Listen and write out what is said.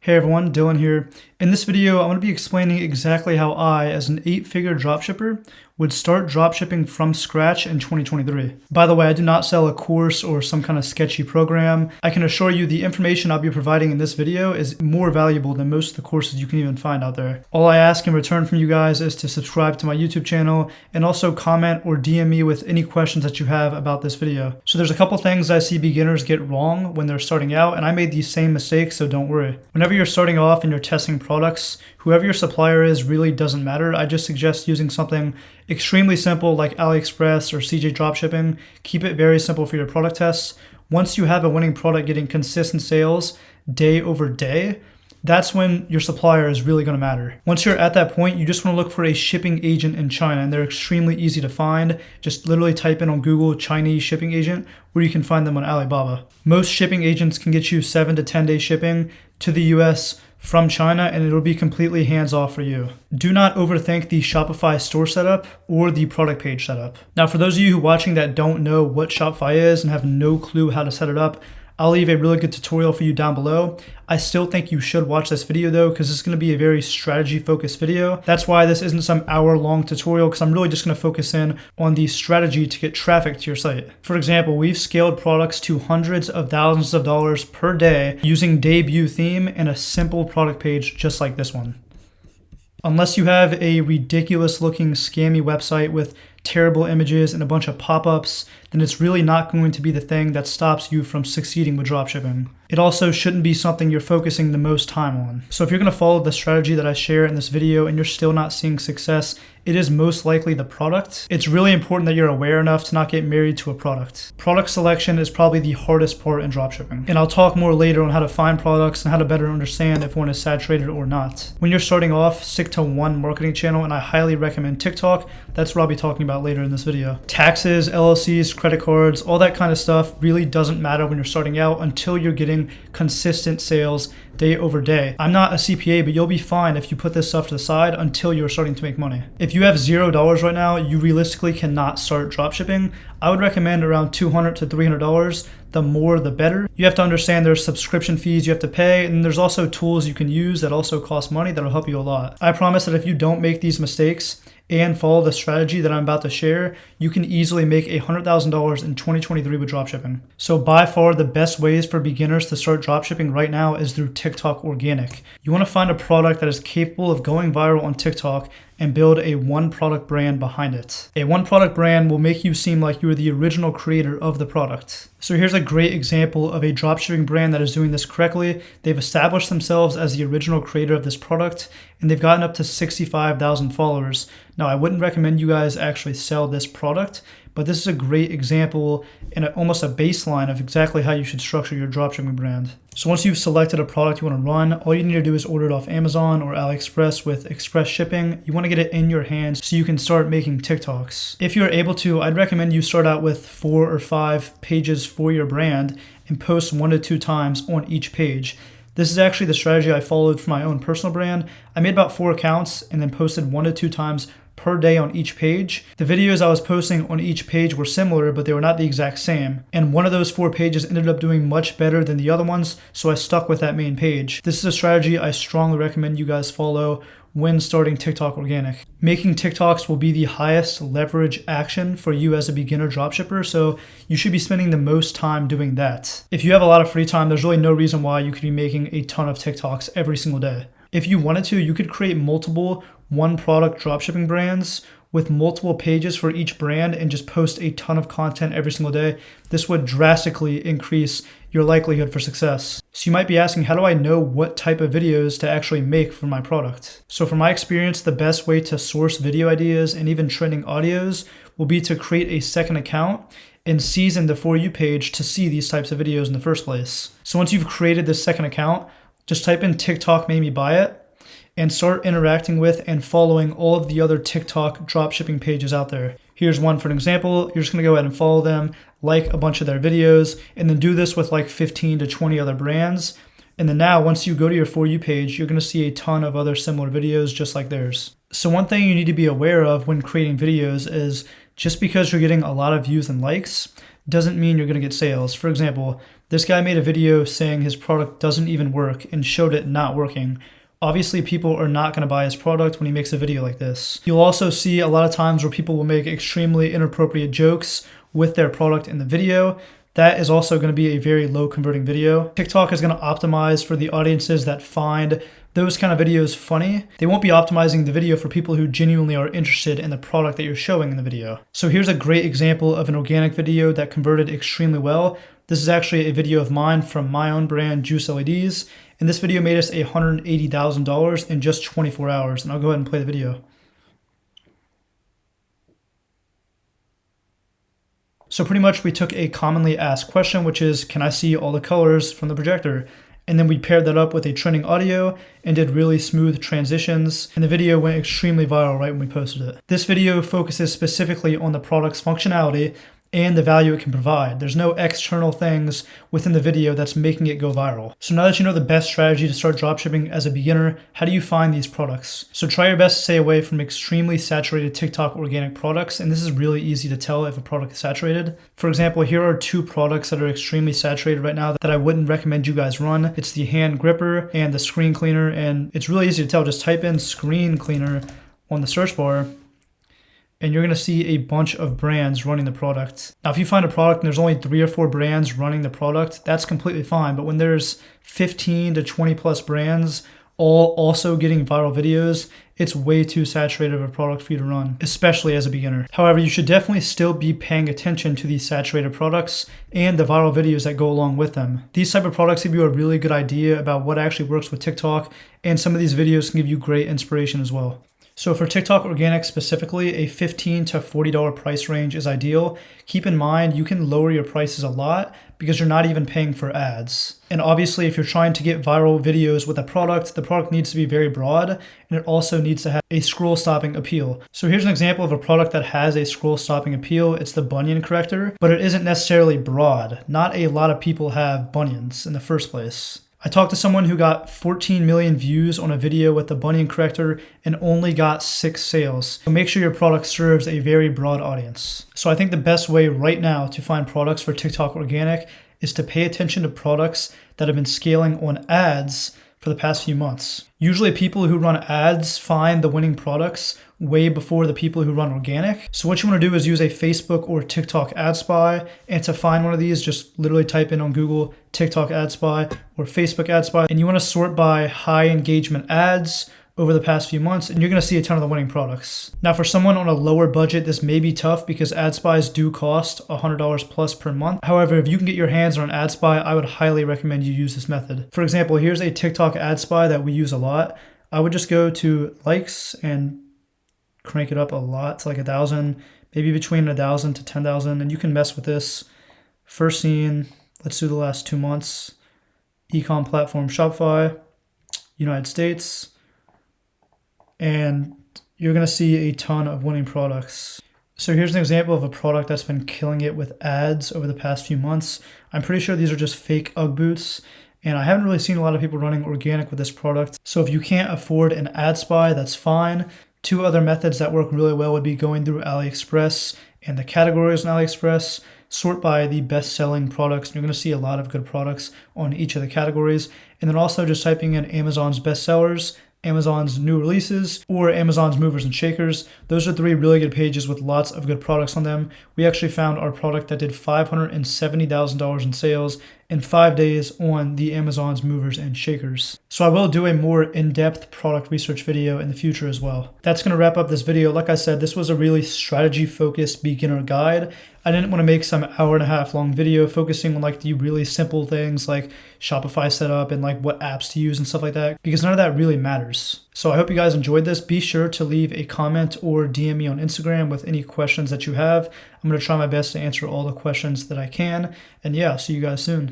Hey everyone, Dylan here. In this video, I'm going to be explaining exactly how I, as an 8-figure dropshipper, would start dropshipping from scratch in 2023. By the way, I do not sell a course or some kind of sketchy program. I can assure you the information I'll be providing in this video is more valuable than most of the courses you can even find out there. All I ask in return from you guys is to subscribe to my YouTube channel and also comment or DM me with any questions that you have about this video. So there's a couple things I see beginners get wrong when they're starting out, and I made these same mistakes, so don't worry. Whenever you're starting off and you're testing products, whoever your supplier is really doesn't matter. I just suggest using something extremely simple like AliExpress or CJ Dropshipping. Keep it very simple for your product tests. Once you have a winning product getting consistent sales day over day, that's when your supplier is really going to matter. Once you're at that point, you just want to look for a shipping agent in China, and they're extremely easy to find. Just literally type in on Google Chinese shipping agent, or you can find them on Alibaba. Most shipping agents can get you 7 to 10 day shipping to the US from China, and it'll be completely hands-off for you. Do not overthink the Shopify store setup or the product page setup. Now, for those of you who are watching that don't know what Shopify is and have no clue how to set it up, I'll leave a really good tutorial for you down below. I still think you should watch this video though, because it's going to be a very strategy focused video. That's why this isn't some hour-long tutorial, because I'm really just going to focus in on the strategy to get traffic to your site. For example, we've scaled products to hundreds of thousands of dollars per day using debut theme and a simple product page just like this one. Unless you have a ridiculous looking scammy website with terrible images and a bunch of pop-ups, then it's really not going to be the thing that stops you from succeeding with dropshipping. It also shouldn't be something you're focusing the most time on. So if you're going to follow the strategy that I share in this video and you're still not seeing success, it is most likely the product. It's really important that you're aware enough to not get married to a product. Product selection is probably the hardest part in dropshipping. And I'll talk more later on how to find products and how to better understand if one is saturated or not. When you're starting off, stick to one marketing channel, and I highly recommend TikTok. That's what I'll be talking about later in this video. Taxes, LLCs, credit cards, all that kind of stuff really doesn't matter when you're starting out until you're getting consistent sales day over day. I'm not a CPA, but you'll be fine if you put this stuff to the side until you're starting to make money. If you have $0 right now, you realistically cannot start dropshipping. I would recommend around $200 to $300. The more, the better. You have to understand there's subscription fees you have to pay, and there's also tools you can use that also cost money that'll help you a lot. I promise that if you don't make these mistakes and follow the strategy that I'm about to share, you can easily make $100,000 in 2023 with dropshipping. So by far the best ways for beginners to start dropshipping right now is through TikTok organic. You want to find a product that is capable of going viral on TikTok and build a one product brand behind it. A one product brand will make you seem like you are the original creator of the product. So here's a great example of a dropshipping brand that is doing this correctly. They've established themselves as the original creator of this product, and they've gotten up to 65,000 followers. Now, I wouldn't recommend you guys actually sell this product, but this is a great example and almost a baseline of exactly how you should structure your dropshipping brand. So once you've selected a product you want to run, all you need to do is order it off Amazon or AliExpress with express shipping. You want to get it in your hands so you can start making TikToks. If you're able to, I'd recommend you start out with 4 or 5 pages for your brand and post 1 to 2 times on each page. This is actually the strategy I followed for my own personal brand. I made about 4 accounts and then posted 1 to 2 times per day on each page. The videos I was posting on each page were similar, but they were not the exact same. And one of those 4 pages ended up doing much better than the other ones, so I stuck with that main page. This is a strategy I strongly recommend you guys follow when starting TikTok organic. Making TikToks will be the highest leverage action for you as a beginner dropshipper, so you should be spending the most time doing that. If you have a lot of free time, there's really no reason why you could be making a ton of TikToks every single day. If you wanted to, you could create multiple one product dropshipping brands with multiple pages for each brand and just post a ton of content every single day. This would drastically increase your likelihood for success. So you might be asking, how do I know what type of videos to actually make for my product? So from my experience, the best way to source video ideas and even trending audios will be to create a second account and season the For You page to see these types of videos in the first place. So once you've created this second account, just type in TikTok made me buy it and start interacting with and following all of the other TikTok dropshipping pages out there. Here's one for an example. You're just gonna go ahead and follow them, like a bunch of their videos, and then do this with like 15 to 20 other brands. And then now, once you go to your For You page, you're gonna see a ton of other similar videos just like theirs. So one thing you need to be aware of when creating videos is just because you're getting a lot of views and likes doesn't mean you're going to get sales. For example, this guy made a video saying his product doesn't even work and showed it not working. Obviously, people are not going to buy his product when he makes a video like this. You'll also see a lot of times where people will make extremely inappropriate jokes with their product in the video. That is also going to be a very low converting video. TikTok is going to optimize for the audiences that find those kind of videos funny. They won't be optimizing the video for people who genuinely are interested in the product that you're showing in the video. So here's a great example of an organic video that converted extremely well. This is actually a video of mine from my own brand, Juice LEDs. And this video made us $180,000 in just 24 hours. And I'll go ahead and play the video. So pretty much we took a commonly asked question, which is, can I see all the colors from the projector? And then we paired that up with a trending audio and did really smooth transitions. And the video went extremely viral right when we posted it. This video focuses specifically on the product's functionality and the value it can provide. There's no external things within the video that's making it go viral. So now that you know the best strategy to start dropshipping as a beginner, how do you find these products? So try your best to stay away from extremely saturated TikTok organic products, and this is really easy to tell if a product is saturated. For example, here are two products that are extremely saturated right now that I wouldn't recommend you guys run. It's the hand gripper and the screen cleaner, and it's really easy to tell. Just type in screen cleaner on the search bar, and you're going to see a bunch of brands running the product. Now, if you find a product and there's only 3 or 4 brands running the product, that's completely fine. But when there's 15 to 20 plus brands all also getting viral videos, it's way too saturated of a product for you to run, especially as a beginner. However, you should definitely still be paying attention to these saturated products and the viral videos that go along with them. These type of products give you a really good idea about what actually works with TikTok, and some of these videos can give you great inspiration as well. So for TikTok organic specifically, a $15 to $40 price range is ideal. Keep in mind, you can lower your prices a lot because you're not even paying for ads. And obviously, if you're trying to get viral videos with a product, the product needs to be very broad, and it also needs to have a scroll stopping appeal. So here's an example of a product that has a scroll stopping appeal. It's the bunion corrector, but it isn't necessarily broad. Not a lot of people have bunions in the first place. I talked to someone who got 14 million views on a video with the bunion corrector and only got 6 sales. So make sure your product serves a very broad audience. So I think the best way right now to find products for TikTok organic is to pay attention to products that have been scaling on ads for the past few months. Usually people who run ads find the winning products way before the people who run organic. So what you want to do is use a Facebook or TikTok ad spy, and to find one of these, just literally type in on Google TikTok ad spy or Facebook ad spy, and you want to sort by high engagement ads over the past few months, and you're going to see a ton of the winning products. Now, for someone on a lower budget, this may be tough because ad spies do cost $100 plus per month. However, if you can get your hands on an ad spy, I would highly recommend you use this method. For example, here's a TikTok ad spy that we use a lot. I would just go to likes and crank it up a lot to like 1,000, maybe between 1,000 to 10,000, and you can mess with this. First seen, let's do the last 2 months. ECOM platform Shopify, United States. And you're going to see a ton of winning products. So here's an example of a product that's been killing it with ads over the past few months. I'm pretty sure these are just fake UGG boots, and I haven't really seen a lot of people running organic with this product. So if you can't afford an ad spy, that's fine. 2 other methods that work really well would be going through AliExpress and the categories on AliExpress. Sort by the best-selling products. You're going to see a lot of good products on each of the categories. And then also just typing in Amazon's bestsellers, Amazon's new releases, or Amazon's movers and shakers. Those are 3 really good pages with lots of good products on them. We actually found our product that did $570,000 in sales in 5 days on the Amazon's movers and shakers. So I will do a more in-depth product research video in the future as well. That's going to wrap up this video. Like I said, this was a really strategy-focused beginner guide. I didn't want to make some hour-and-a-half long video focusing on like the really simple things like Shopify setup and like what apps to use and stuff like that, because none of that really matters. So I hope you guys enjoyed this. Be sure to leave a comment or DM me on Instagram with any questions that you have. I'm going to try my best to answer all the questions that I can. And yeah, see you guys soon.